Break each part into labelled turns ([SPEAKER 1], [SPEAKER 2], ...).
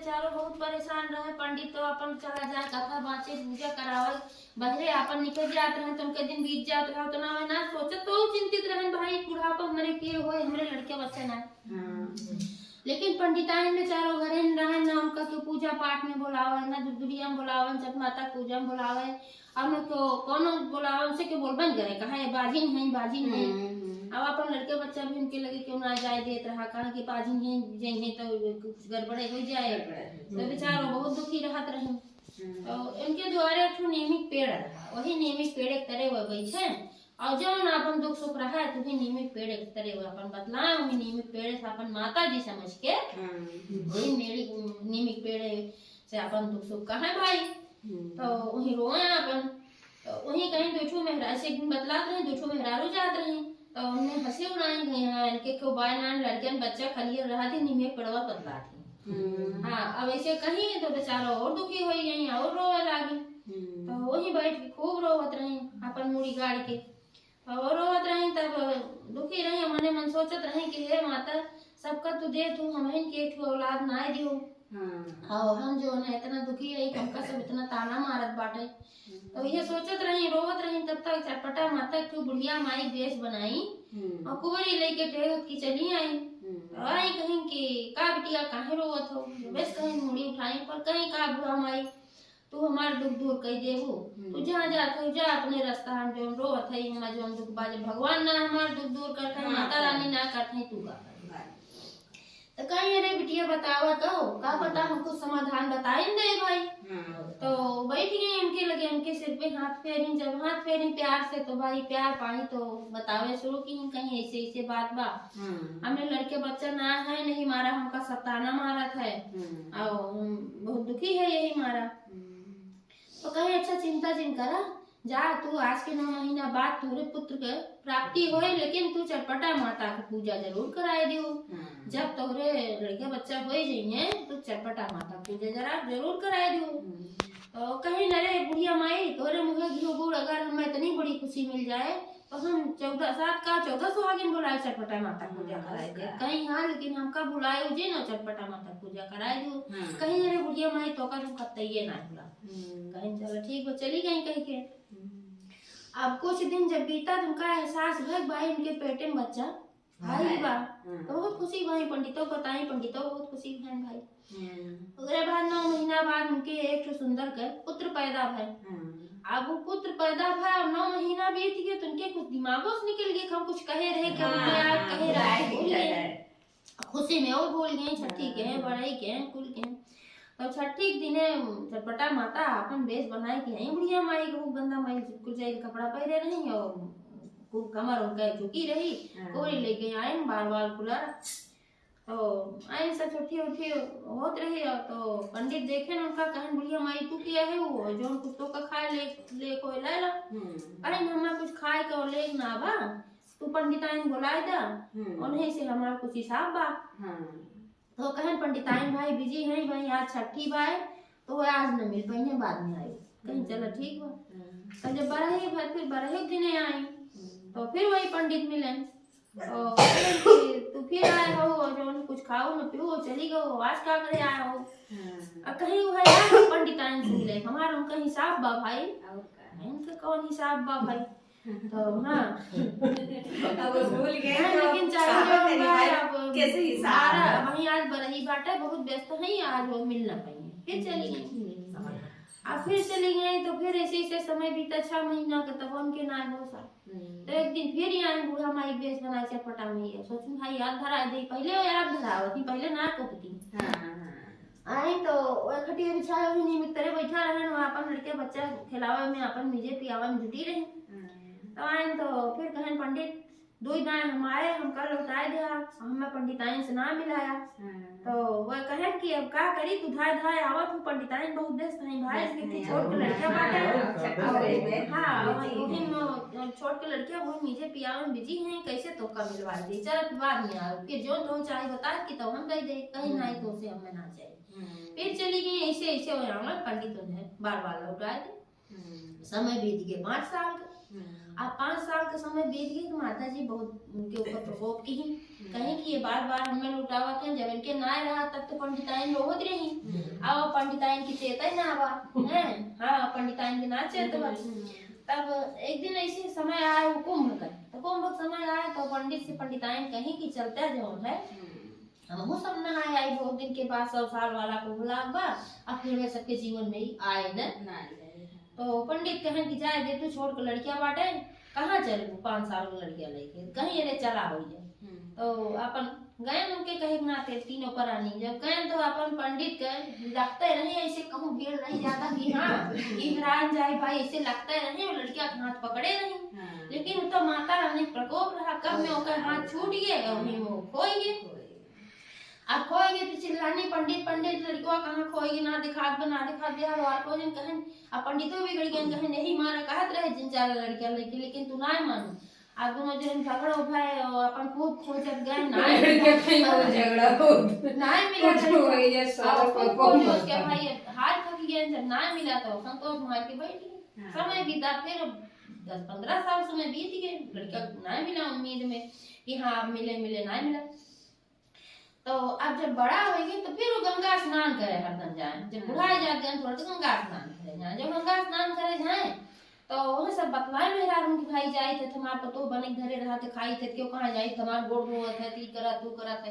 [SPEAKER 1] बेचारो बहुत परेशान रहे। पंडित तो अपन चला जाए कथा बाँचे पूजा करावल, बहरे अपन निकल जाते रहे, तो उनके दिन बीत जाते रहे, तो ना सोचे तो चिंतित रहे भाई बुढ़ापा हमारे के होए, हमारे लड़के बच्चे ना। लेकिन पंडिताइन बेचारो घरे रहे ना, उनका तो पूजा पाठ में बुलावे ना, दुर्गुड़िया में बुलावे, छठ माता पूजा में बुलावे, अब न तो कौन बुलावे उनसे के बोल बन करे कहा बाजिन है। अब अपन लड़के बच्चा भी उनके लगे क्यों ना जाए देत रहा, कहा कि बाजिन है तो कुछ गड़बड़े हो जाए, तो बेचारो बहुत दुखी रहत रहे। तो इनके द्वारे एक नियमित पेड़ रहा, वही नियमित पेड़ एक तरह वो बैठे, और जो अपन दुख सुख रहा है तो भी नियमित पेड़ एक तरह वो अपन बतलाए, वही नियमित पेड़ से अपन माता जी समझ के वही मेरी नियमित पेड़ से अपन दुख सुख कहा भाई। तो वही रोए अपन, तो वही कहीं दूठो मेहरा से बतलाते रहे, दूठो मेहरारू जाते रहे, तो हमने हंसी उड़ाए गए हैं इनके को बायनान लड़कियन बच्चा खलिए रहा थी निमे पड़वा बतला थी। हाँ अब ऐसे कहीं तो बेचारा और दुखी हो गई और रोए लागे, तो वही बैठ के खूब रोवत रहे अपन मुड़ी गाड़ के, और रोवत रहे तब दुखी रहे, मने मन सोचत रहे कि हे माता सबका तू दे, तू हमें के ठो औलाद ना दियो, और हम जो है इतना दुखी रही, हमका सब इतना ताना मारत बाटे। तो ये सोचत रही रोवत रही, तब तक चटपटा माता की बुढ़िया माई बेस बनाई और कुंवरी लेके टेहत की चली आई। तो आई कहीं कि का बिटिया काहे रोवत हो, बस कहीं मुड़ी उठाई, पर कहीं का बुढ़ा माई तू हमार दुख दूर कर देहू, तू जहाँ जात हो जा अपने रास्ता, हम जो रोवत है हमार जो दुख बाजे भगवान ना हमार दुख दूर करते हैं, माता रानी ना करते हैं, तू का तो कहीं अरे बिटिया बतावा तो का पता हमको समाधान बताए दे भाई। तो बैठ गए उनके लगे, उनके सिर पे हाथ फेरी, जब हाथ फेरी प्यार से तो भाई प्यार पानी तो बतावे शुरू की कहीं ऐसे ऐसे बात बा, हमने लड़के बच्चा ना है नहीं मारा, हमका सताना मारा था और बहुत दुखी है यही मारा। तो कहे अच्छा चिंता जिन करा, जा तू आज के 9 महीना बाद तुरे पुत्र के प्राप्ति होए, लेकिन तू चटपटा माता की पूजा जरूर कराए दियो। जब तोरे लड़के बच्चा हो जाइए तो चटपटा माता पूजा जरूर कराए दियो। तो कहीं नरे बुढ़िया माई तोरे मुँह घी गुड़ अगर हमें इतनी बड़ी खुशी मिल जाए तो हम 14 सुहागिन बुलाए चटपटा माता पूजा कराए दे कहीं। हाँ लेकिन हमका बुलाए जे ना चटपटा माता पूजा कराए दो। कहीं अरे बुढ़िया माई तो का कतइये ना बुला, कहीं चलो ठीक हो चली गई कहीं के। अब कुछ दिन जब बीता तुमका एहसास भग भाई उनके पेटे में बच्चा भाई बा, तो बहुत खुशी भाई पंडितों बताई, पंडितों बहुत खुशी भाई भाई। उसके बाद 9 महीना बाद उनके एक सुंदर के पुत्र पैदा भय। अब वो पुत्र पैदा भय और 9 महीना बीत गए तो उनके कुछ दिमागों से निकल गए, हम कुछ कहे रहे क्या कहे रहे खुशी में और भूल गए, छठी के बड़ाई के कुल के। तो छठी दिने चटपटा माता अपन बेस बनाए कि है बुढ़िया माई को गंदा माई कुल जाए कपड़ा पहने रही और कमर उनका झुकी रही, कोई लेके आए बाल बाल खुला। तो आई सब छठी उठी होत रही, तो पंडित देखे ना उनका कहन बुढ़िया माई तू किया है वो जो कुछ तो का खाए ले कोई ले ला, अरे हमें कुछ खाए को ले ना बा, तू पंडिताइन बुलाए दा उन्हें से हमारा कुछ हिसाब बा। तो कहन पंडिताइन भाई बिजी है भाई आज छठी भाई तो आज न मिल पाई बाद में आई, कहीं चलो ठीक बा। तो जब बरही भाई फिर बरही दिने आई तो फिर वही पंडित मिले, तो तू फिर आए हो जो कुछ खाओ न पियो चली गो आज का करे आए हो। अब कहीं वो है पंडिताइन सुन ले हमारा उनका हिसाब बा भाई, इनका कौन हिसाब बा भाई। तो हाँ
[SPEAKER 2] अब भूल गए
[SPEAKER 1] लेकिन चाहिए
[SPEAKER 2] कैसे हिसाब
[SPEAKER 1] वही आज बरही बाटे बहुत व्यस्त है, आज वो मिल न पाएंगे फिर चली गई। अब फिर चली गई तो फिर ऐसे ऐसे समय बीता 6 महीना का तब उनके ना हो सा। तो एक दिन फिर यहाँ बूढ़ा माई बेस बनाए चटपटा में सोचू भाई याद धरा दे पहले याद धरावती पहले ना कोपती आई। तो खटिया बिछाए हुई नियमित तरह बैठा रहे अपन लड़के बच्चा खिलावे में अपन मिजे पियावे में जुटी रही। तो आए तो फिर कहन पंडित 2 दाएं हमारे हमका लौटाए दिया, हमें पंडिताइन से ना मिलाया। तो वह कहे कि अब का करी तू धाय धाय आवत हूँ पंडिताइन बहुत व्यस्त है भाई, इसके छोट के लड़कियां बाटे हाँ छोट के लड़कियां वो मुझे पियावे में बिजी हैं, कैसे तो का मिलवा दे चल बाद में आओ फिर जो तो चाहे बता कि तो हम दे दे कहीं ना तो उसे हमें ना चाहिए। फिर चली गई ऐसे ऐसे हो पंडित ने बार लौटाए थे। समय बीत गए 5 साल का। अब 5 साल का समय बीत गई तो माता जी बहुत उनके ऊपर प्रकोप की कहीं कि ये बार हमें लुटावत है, जब इनके ना रहा तब तो पंडिताइन रोवत रही पंडिताइन की चेता ना आवा हैं। हाँ पंडिताइन के ना चेतवा। तब एक दिन ऐसे समय आया वो कुंभ का, तो कुंभ का समय आया तो पंडित से पंडिताइन कहीं कि चलता जो है हम सब नहाए आई बहुत दिन के बाद 100 साल वाला को बुला बा अब फिर वे सबके जीवन में ही आए न। तो पंडित कहें कि जाए दे तू छोड़ के लड़कियां बाटे कहाँ चल 5 साल की लड़कियां लेके कहीं अरे चला हो जाए। तो अपन गए उनके कहे नाते तीनों प्राणी जब गए तो अपन पंडित के लगते रहे ऐसे कहूँ भीड़ नहीं जाता कि हाँ इमरान जाए भाई ऐसे लगते रहे और लड़कियां के हाथ पकड़े रही। लेकिन तो माता रानी प्रकोप रहा कब में ओकर हाथ छूट गए और वो खोई गए। अब खोएगी तो चिल्लानी पंडित पंडित लड़कियों कहाँ खोएगी ना दिखा बिहार वार को जन कहन अब पंडितों भी गड़ी गन कहन यही मारा कहत रहे जिन चार लड़कियां लेकिन तू ना मानो। अब दोनों जन झगड़ा उठाए और अपन खूब खोजत गए ना
[SPEAKER 2] झगड़ा हो
[SPEAKER 1] ना मिला
[SPEAKER 2] हो गई सारा
[SPEAKER 1] खोज के भाई हार थक गए जब ना मिला तो संतोष मार के बैठ गए। समय बीता फिर 10-15 साल समय बीत गए लड़का ना मिला उम्मीद में कि हाँ मिले ना मिला। तो अब जब बड़ा होगी तो फिर वो गंगा स्नान करे हरदम जाए जब बुढ़ाए जाते हैं थोड़ा तो गंगा स्नान करे जाए जब गंगा स्नान करे जाए तो वह सब बतलाए मेहरा रूम की भाई जाए थे तुम्हार पतो बने घरे रहा थे खाई थे क्यों कहाँ जाई तुम्हार गोड़ रोवत है ती करा तू करा थे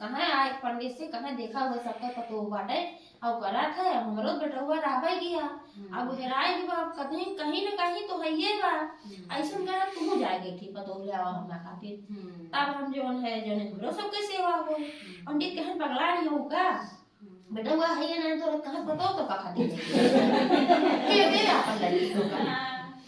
[SPEAKER 1] कहाँ आए पंडित से कहाँ देखा हुआ सबका पतो बाटे और करा था हमरो बेटा हुआ रहा गया अब हेराए भी बाप कहीं कहीं न कहीं तो है ये बा ऐसा करा तू जाएगी ठीक पतो ले आवा हमरा खातिर तब हम जोन है जोन हमरो सबके सेवा हो। पंडित कहन पगला नहीं हो का बेटा हुआ है ये ना तो कहाँ पतो तो का खातिर के दे अपन लड़की को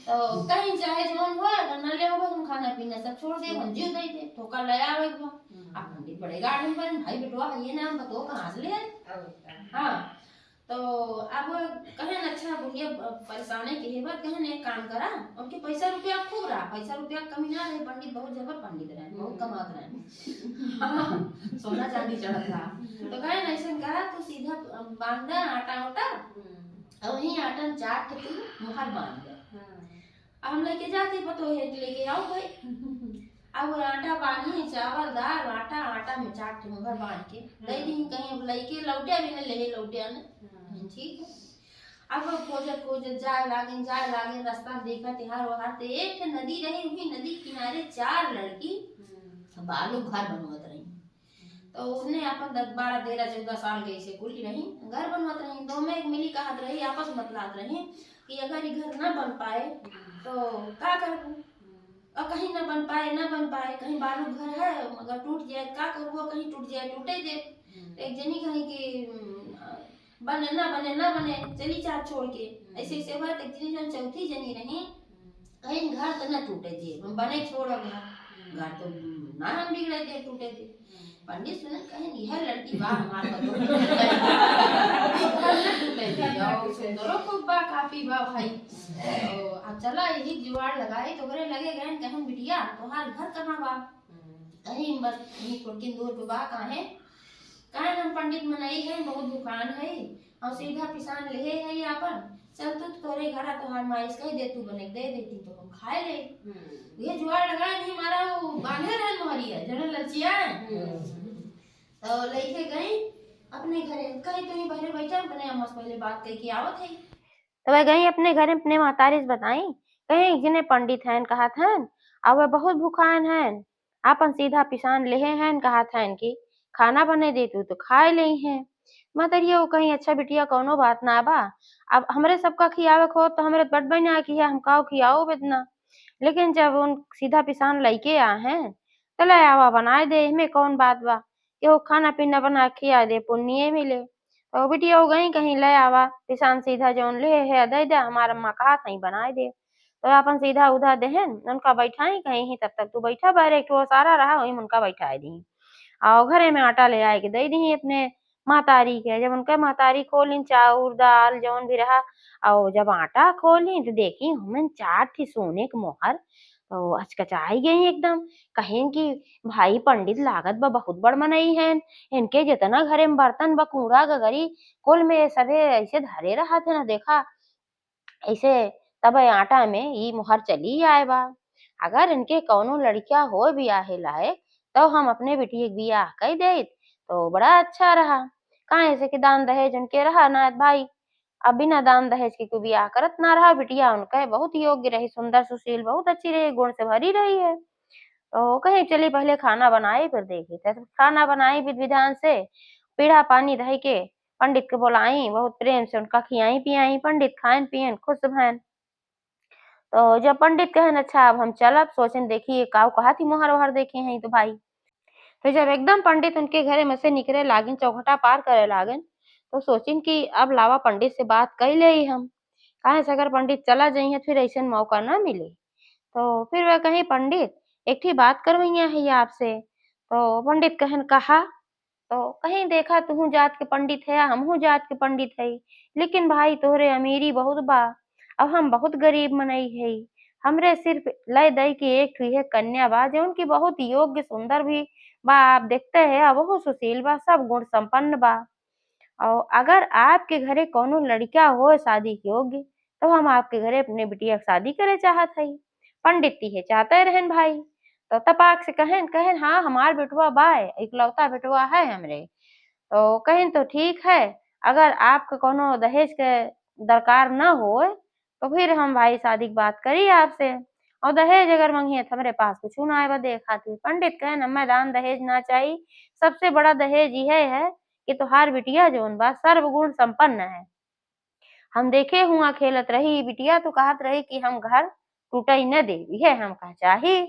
[SPEAKER 1] तो कहीं चाहे जोन हो न ले हो हम खाना पीना सब छोड़ दे हम जीव दे दे तो का ले आवे को अब पंडित बड़े गार्डन पर भाई बेटवा है ये नाम पतो कहाँ से ले हाँ। तो अब कहन अच्छा बुढ़िया परेशानी के हेबत कहन एक काम करा उनके पैसा रुपया खूब रहा पैसा रुपया कमी ना रहे पंडित बहुत जबर पंडित रहे बहुत कमात रहे सोना चांदी चढ़त रहा। तो कहन ऐसा करा तो सीधा बांधा आटा उटा और वही आटा चाट के मुहर बांध दे अब हम लेके जाते पतो है लेके आओ भाई अब आटा पानी चावल दाल आटा में चाट के मुहर बांध के दे दी कहीं लइके लौटे भी न ले लौटे न ठीक है। अब खोजत जाए लागे रास्ता देखा तिहार वहां ते एक नदी रही हुई नदी किनारे 4 लड़की बालू घर बनवत रही। तो उसने अपन 10-12-13-14 साल के ऐसे कुल रही घर बनवत रही दो में एक मिली कहत रही आपस में बतलात रही कि अगर ये घर न बन पाए तो का करूं और कहीं न बन पाए कहीं बालू घर है अगर टूट जाए का करूँ कहीं टूट जाए टूटे दे। एक जनी कहीं कि बने ना बने चली चार छोड़ के ऐसे बात एक जनी चौथी जनी रही कहीं घर तो न टूटे दे बने छोड़ घर तो ना हम बिगड़े दे टूटे दे। पंडित सुने कहें यह लड़की बा हमार पतो टूटे दे सुंदरो खूब बा काफी बा भाई। तो अब चला यही जुगाड़ लगाए तो घरे लगे गए कहें बिटिया तुम्हार घर कहाँ बा कहीं बस थोड़ी दूर पे बा कहाँ हम पंडित मनाई है बहुत दुकान है और सीधा पिसान ले है अपन चल तू तोरे घर तोहार माइस कही दे तू बने दे देती तो हम खाए ले ये जुआर लगाए नहीं मारा वो बांधे रहे मोहरिया जन लचिया तो लेके गई अपने घरे कहीं तो ही बहरे बैठा बने हम पहले बात कही कि आवत है तो वह गई अपने घरे अपने महतारी से बताई कहीं जिन्हें पंडित हैं कहा था और वह बहुत भूखान हैं अपन सीधा पिसान ले हैं कहा था कि खाना बने दे तू तो खाए ले हैं मतरिया वो कहीं अच्छा बिटिया कौनो बात ना बा अब हमरे सबका खियावे खो तो हमरे बड़ बना किया हम काओ खियाओ बेदना लेकिन जब उन सीधा पिसान लइके आ हैं तो ले आवा बनाए दे में कौन बात बा कि वो खाना पीना बना खिया दे पुण्य मिले। तो बिटिया हो गई कहीं ले आवा पिसान सीधा जौन ले है दे दे हमारा अम्मा कहा था बनाए दे तो अपन सीधा उधा देहन उनका बैठाई कहीं तब तक तू बैठा बाहर एक सारा रहा वही उनका बैठा दी और घरे में आटा ले आए के दे दी अपने महतारी के जब उनके महतारी खोली चाउर दाल जौन भी रहा और जब आटा खोली तो देखी हमें 4 थी सोने के मोहर तो अचकचाई गई एकदम कहें कि भाई पंडित लागत बा बहुत बड़ मनई है इनके जितना घरे में बर्तन बा कूड़ा गगरी कुल में सबे ऐसे धरे रहा थे ना देखा ऐसे तब आटा में ये मुहर चली आए बा अगर इनके कौनो लड़कियां हो भी आहे लायक तो हम अपने बेटी के बियाह कह दे तो बड़ा अच्छा रहा काहे से कि दान दहेज उनके रहा ना भाई। अब बिना दान दहेज के कोई बियाह करत ना रहा। बिटिया उनके बहुत योग्य रही, सुंदर सुशील बहुत अच्छी रही, गुण से भरी रही है। तो कहे चली पहले खाना बनाई फिर देखी। तो खाना बनाई विधि विधान से, पीढ़ा पानी धई के पंडित के बुलाई, बहुत प्रेम से उनका खियाई पियाई। पंडित खाइन पियन खुश भैन। तो जब पंडित कहन अच्छा अब हम चलब, सोचन देखी काऊ कहा थी मोहर ओहर देखे हैं तो भाई। तो जब एकदम पंडित उनके घरे में से निकले लागिन, चौखटा पार करे लागन, तो सोचिन कि अब लावा पंडित से बात कई ले हम। काहे से अगर पंडित चला जाइए फिर ऐसा मौका न मिले। तो फिर वह कहीं पंडित एक ही बात करवैया है आपसे। तो पंडित कहन कहा। तो कहीं देखा तुहू जात के पंडित है, हमहू जात के पंडित है, लेकिन भाई तोहरे अमीरी बहुत बा, अब हम बहुत गरीब मनई है। हमरे सिर्फ लय दई की एक ठुई है कन्या बा, जो उनकी बहुत योग्य सुंदर भी बा, आप देखते हैं अब वो सुशील बा, सब गुण संपन्न बा। और अगर आपके घरे कोनो लड़का हो शादी के योग्य, तो हम आपके घरे अपने बिटिया की शादी करे चाहत हई। पंडित तिहे चाहते रहन भाई। तो तपाक से कहन कहन हाँ हमार बेटवा बा, इकलौता बेटवा है हमरे। तो कहिन तो ठीक है, अगर आपके कोनो दहेज के दरकार न होए, तो फिर हम भाई शादी की बात करी आपसे। और दहेज अगर मंगिए तो हमरे पास कुछ ना आए बदे खातिर। पंडित कहन हमें दान दहेज ना चाहिए, सबसे बड़ा दहेज यह है कि तोहार बिटिया जोन बा सर्वगुण संपन्न है। हम देखे हुआ खेलत रही, बिटिया तो कहत रही कि हम घर टूटई न दे, यह हमका चाही।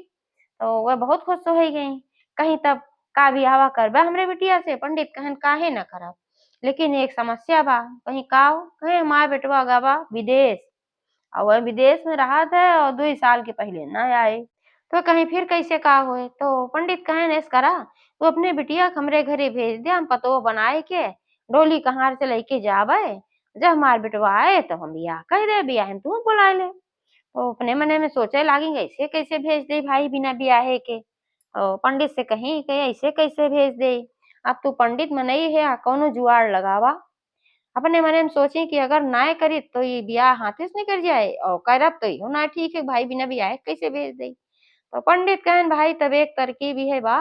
[SPEAKER 1] तो वह बहुत खुश हो गई। कहीं तब का बियाहवा करबा हमरे बिटिया से? पंडित कहन काहे न करब, लेकिन एक समस्या बा। कहीं काऊ? कहे हमार बेटवा गवा विदेश, और वह विदेश में रहत है और 2 साल के पहले न आए। तो कहीं फिर कैसे का होए? तो पंडित कहन ऐस करा, तू अपने बिटिया के हमरे घरे भेज दे, हम पतो बनाए के डोली कहार से लेके जावे। जब हमार बेटवा आए तो हम बियाह कह दे, बियाह तू बुला ले। तो अपने मने में सोचे लागी ऐसे कैसे भेज दे भाई बिना ब्याहे के। पंडित से कहीं कि ऐसे कैसे भेज दे, अब तू पंडित मनई है कौनो जुआड़ लगावा। अपने मने में सोची कि अगर नाय करी तो ये ब्याह हाथे से निकल जाए, और करब तो इहो ना ठीक है, भाई बिना ब्याहे कैसे भेज दे। तो पंडित कहन भाई तब एक तरकीब है बा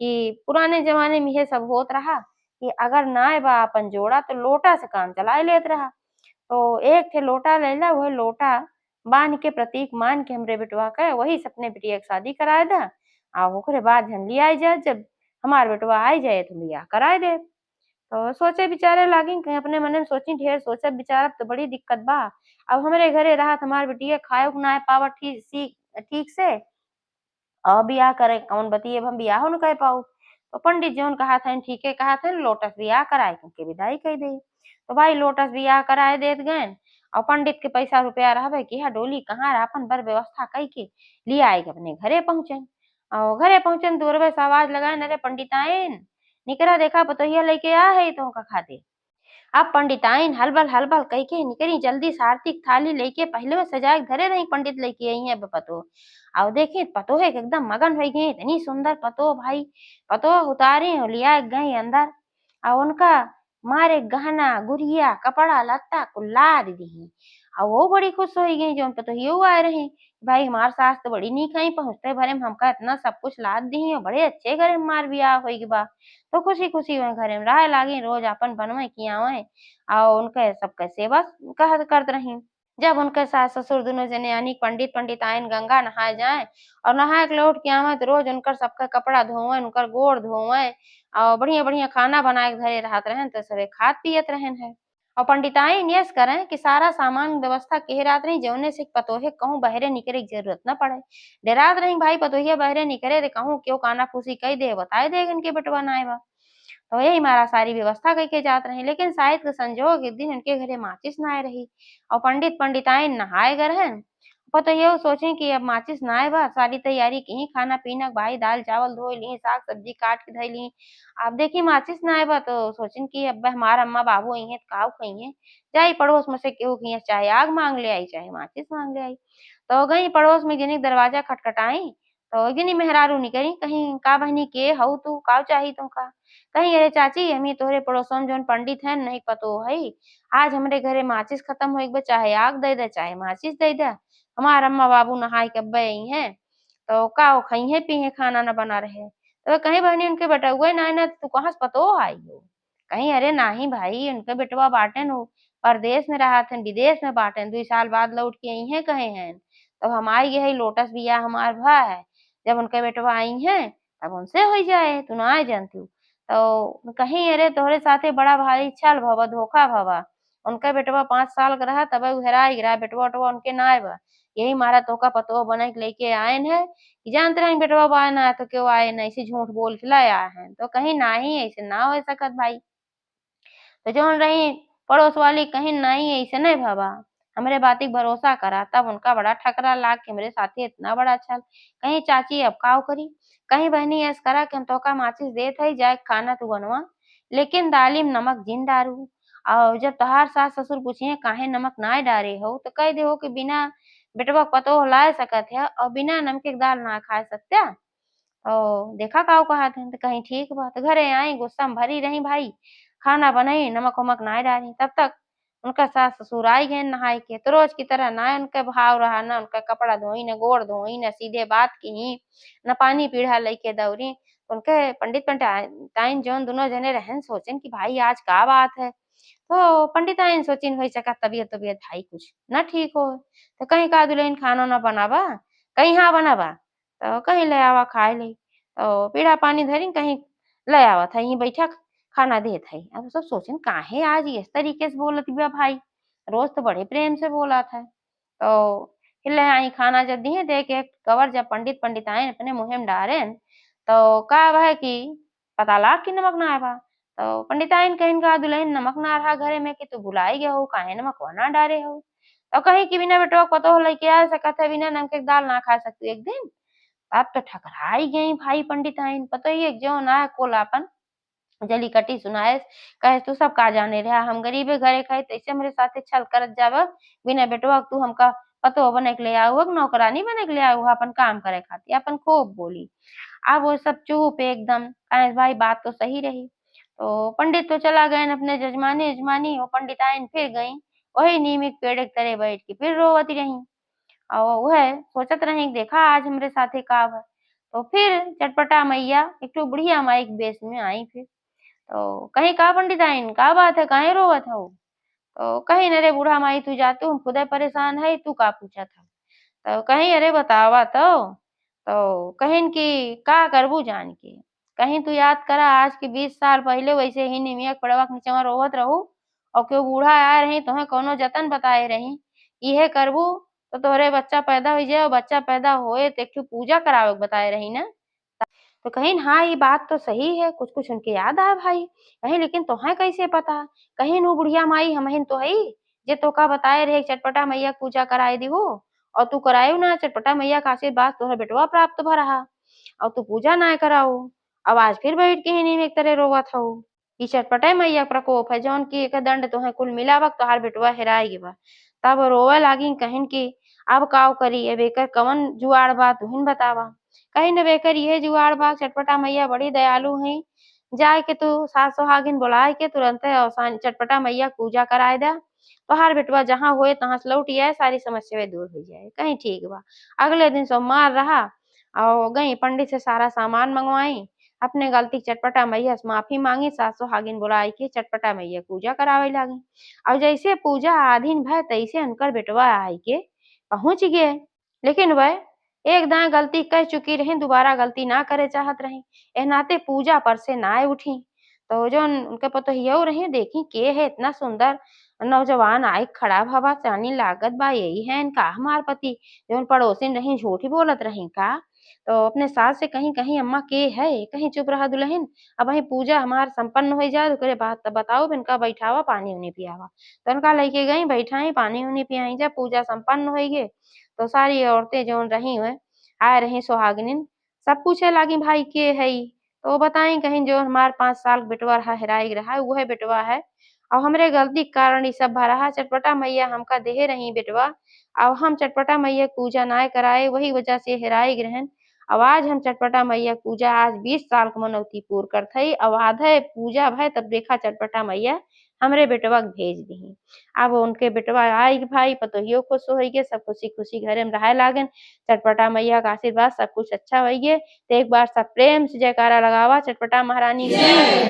[SPEAKER 1] कि पुराने जमाने में यह सब होत रहा कि अगर नाय बा अपन जोड़ा तो लोटा से काम चलाए लेत रहा। तो एक थे लोटा लैला, वह लोटा बांध के प्रतीक मान के हमरे बेटवा के वही से अपने बिटिया के शादी कराए दा। आ ओकरे बाद हम लियाई जाए, जब हमार बेटवा आई जाए तो बियाह कराए दे। तो सोचे बिचारे लागी कहीं अपने मन में सोची ढेर सोचब बिचारब तो बड़ी दिक्कत बा। अब हमरे घरे रहत हमार बिटिया खाए को ना पावत ठीक से, और बियाह करे कौन बतिए, अब हम बियाहो न कर पाऊ। तो पंडित जौन कहा था ठीक है कहा था, लोटस बियाह कराए के विदाई कह दे। तो भाई लोटस बियाह कराए देत गए, और पंडित के पैसा रुपया रहबे कि डोली कहाँ अपन बर व्यवस्था कई के लिया आए के अपने घरे पहुंचन। और घरे पहुंचन दूरबे से आवाज लगाए, अरे पंडिताइन निकरा देखा पतोहिया लेके आ है तो का खातिर। अब पंडिताइन हलबल हलबल कह के निकली जल्दी से आरती की थाली लेके, पहले में सजाए के धरे रही पंडित लेके आई है पतो। और देखी पतो है कि एकदम मगन हो गई, इतनी सुंदर पतो भाई। पतो उतारी और लिया गई अंदर, और उनका मारे गहना गुड़िया कपड़ा लत्ता कुल ला दी। और वो बड़ी खुश हो गई जो पतो ही आए रहे, भाई हमार सास तो बड़ी नीक आई, पहुंचते भरे में हमका इतना सब कुछ लाद दी और बड़े अच्छे घरे में मार बियाह होई के बा। तो खुशी खुशी वह घरे में रह लागी, रोज अपन बनवे खियावे और उनके सबके सेवा करत रही। जब उनके सास ससुर दोनों जने यानी पंडित पंडिताइन गंगा नहाए जाए, और नहाए के लौट के आवे तो रोज उनकर सबका कपड़ा धोवे, उनकर गोड़ धोवे, और बढ़िया बढ़िया खाना बनाए के धरे रहत रहन, तो सबे खात पियत रहन है। और पंडिताइन यस करें कि सारा सामान व्यवस्था के रात रही, जौने से पतोहे कहूँ बहरे निकले की जरूरत न पड़े। डरात रही भाई पतोहिया बहरे निकले तो कहूँ क्यों काना फूसी कह दे, बताए दे इनके बेटवा नाय बा। तो यही मारा सारी व्यवस्था करके जात रही, लेकिन शायद के संजोग एक दिन उनके घरे माचिस ना आए रही, और पंडित पंडिताइन नहाए गए रहन। तो ये सोचे कि अब माचिस ना आए बा, सारी तैयारी की खाना पीना भाई दाल चावल धो ली, साग सब्जी काट के धई ली। अब देखी माचिस ना आए बा तो सोचिन कि अब हमारा अम्मा बाबू आई है तो काऊ खइए, जाई पड़ोस में से केहू खइए, चाहे आग मांग ले आई चाहे माचिस मांग ले आई। तो गई पड़ोस में गिनी दरवाजा खटखटाई, तो गिनी मेहरारू निकली, कहीं का बहनी के हऊ तू काऊ चाही तुमका। कहीं अरे चाची हमी तोहरे पड़ोसन जोन पंडित है नहीं पतो है, आज हमरे घरे माचिस खत्म हो गए, चाहे आग दे दे चाहे माचिस दे दे, हमार अम्मा बाबू नहाए के अब्बे आई हैं, तो का खइहे पीहे खाना न बना रहे। तो कहीं बहनी उनके बटुए ना ना तू कहाँ से पतो आई हो।
[SPEAKER 3] कहीं अरे नाही भाई उनके बेटवा बाटन हो परदेश में रहा थे विदेश में बाटन 2 साल बाद लौट के आई हैं कहे हैं तब हम आई है लोटस बिया हमार भा है जब उनके बेटवा आई हैं तब उनसे हो जाए तू ना जानती तो कहीं अरे तोहरे साथे बड़ा भारी छल भवा धोखा भवा उनका बेटवा 5 साल का रहा तब उ हेराई गिरा बेटवा उटवा उनके ना आए बा यही मारा तोका पतो बना के लेके आए हैं कि जानते रहे बेटवा बाय ना तो क्यों आए ना ऐसे झूठ बोल के लाए हैं तो कहीं ना ही ऐसे ना हो सकत भाई तो जौन रही पड़ोस वाली कहीं नहीं ऐसे नहीं भवा हमरे बाती के भरोसा करा तब उनका बड़ा ठकरा लाग के मेरे साथी इतना बड़ा छल कहीं चाची अब काव करी कहीं बहनी ऐस करा कि हम तोका माचिस देत है जाए खाना तू बनवा लेकिन दाली में नमक जिन डारू और जब तोहार सास ससुर पूछिए काहे नमक ना डारे हो तो कह दे हो कि बिना बेटवा पतो लाए सकत है और बिना नमक के दाल ना खा सकते देखा काऊ कहत हन त कहीं ठीक बा त घरे आई गुस्सा में भरी रही भाई खाना बनाई नमक वमक नाय डाली तब तक उनका सास ससुर आई गए नहाय के तो रोज की तरह ना उनका भाव रहा ना उनका कपड़ा धोई न गोड़ धोई न सीधे बात की न पानी पीढ़ा लेके दौड़ी उनके पंडित पंडिताइन जोन दोनों जने रहन सोचन कि भाई आज का बात है तो पंडिताइन सोचिन हो सका तबीयत तबीयत भाई कुछ न ठीक हो तो कहीं का दुल्हन खाना न बनावा कहीं हाँ बनावा तो कहीं ले आवा खाए ले तो पीड़ा पानी धरी कहीं ले आवा था यहीं बैठा खाना देत है अब सब सोचन काहे आज इस तरीके से बोलत बिया भाई रोज तो बड़े प्रेम से बोला था तो हिल्ले आई खाना जब दिए दे के कवर जब पंडिताइन अपने मुंह में डारे तो का है कि पता लाग कि नमक ना आवा तो पंडिताइन कहिन का दुल्हन नमक ना रहा घरे में कि तू भुलाई गए हो काहे नमक ना डारे हो तो कहीं कि बिना बेटवा पतो हो लेके आ सकत है बिना नमक के दाल ना खा सकती एक दिन अब तो ठकराई गई भाई पंडिताइन पतो ही एक जो ना कोलापन जली कटी सुनाए कहे तू सब का जाने रहा हम गरीबे घरे खाए तैसे मेरे साथे छल करत जाव बिना बेटवा तू हमका पतो बने के ले आओ नौकरानी बने के ले आओ अपन काम करे खातिर अपन खूब बोली अब वो सब चुप एकदम कहे भाई बात तो सही रही तो पंडित तो चला गए अपने जजमानी जजमानी वो पंडिताइन फिर गई वही नीम के पेड़ के तरह बैठ के फिर रोवती रही और वह सोचत रही देखा आज हमरे साथे का है तो फिर चटपटा मैया एक ठो बुढ़िया माई के बेस में आई फिर तो कहीं का पंडिताइन का बात है काहे रोवत हो तो कहीं अरे बूढ़ा माई तू जातू हम खुदे परेशान है तू का पूछा था तो कहीं अरे बतावा तो कहिन कि का करबू जान के कहीं तू याद करा आज के 20 साल पहले वैसे ही निमिया के पड़वा के नीचवा रोवत रहू और क्यों बूढ़ा आए रही तुम्हें कोनो जतन बताए रही इहे करबू तो तोहरे बच्चा पैदा हो जाए और बच्चा पैदा होए तो एक ठो पूजा करावे के बताए रही ना तो कहीं हाँ ये बात तो सही है कुछ कुछ उनके याद आए भाई कहीं लेकिन तोहें कैसे पता कहीं नु बुढ़िया माई हमहिन तो हई जे तोका बताए रहे चटपटा मैया के पूजा कराए दी हो और तू करायू ना चटपटा मैया का आशीर्वाद तोहरा बेटवा प्राप्त भ रहा और तू पूजा ना कराऊ अब आज फिर बैठ के ही एक तरह रोवत हऊ ई चटपटा मैया के प्रकोप है जौन की एक दंड तोहें कुल मिलावक तोहार बेटवा हेराई गिबा तब रोवे लागी कहिन की अब काव करी अब एकर कवन जुआड़ बा तुहिन बतावा कहीं न बेकर यह जुआड़ बा चटपटा मैया बड़ी दयालु है जाए के तू सास सुहागिन बुलाए के तुरंत अवसान चटपटा मैया पूजा कराए दा तोहार बेटवा जहाँ होए तहाँ से लौट आए सारी समस्याएं दूर हो जाए कहीं ठीक बा अगले दिन सोमवार रहा और गई पंडित से सारा सामान मंगवाई अपने गलती चटपटा मैया से माफी मांगी सास सुहागिन बुलाई के चटपटा मैया पूजा करावे लागी और जैसे पूजा आधीन भय तैसे उनकर बेटवा आई के पहुंच गए लेकिन वह एक दाएं गलती कर चुकी रही दोबारा गलती ना करे चाहत रही ए नाते पूजा पर से ना उठी तो जो उनके पतोहियो रही देखी के है इतना सुंदर नौजवान आई खड़ा भवा चानी लागत बा यही है इनका हमार पति जो पड़ोसिन रही झूठी बोलत रही का तो अपने सास से कहीं कहीं अम्मा के है कहीं चुप रहा दुल्हन अब वही पूजा हमार संपन्न हो जाए तो बात तब बताओ इनका बैठावा पानी उनी पियावा तो इनका लेके गई बैठाई पानी उनी पियाई जब पूजा संपन्न हो गई तो सारी औरतें जो रही हुए आ रही सुहागिनिन सब पूछे लागी भाई के है तो बताई कहीं जो हमार 5 साल बेटवा रहा हेराई रहा है वह बेटवा है और हमरे गलती के कारण ये सब भरा चटपटा मैया हमका देहे रही बेटवा अब हम चटपटा मैया पूजा ना कराए वही वजह से हेराई ग्रहण अब आज हम चटपटा मैया पूजा आज 20 साल के मनौती पूर कर थई अब आधे पूजा भय तब देखा चटपटा मैया हमरे बेटवा के भेज दी अब उनके बेटवा आई भाई पतोहियो खुश हो गए सब खुशी खुशी घरे में रहे लागन चटपटा मैया का आशीर्वाद सब कुछ अच्छा हो गए तो एक बार सब प्रेम से जयकारा लगावा चटपटा महारानी की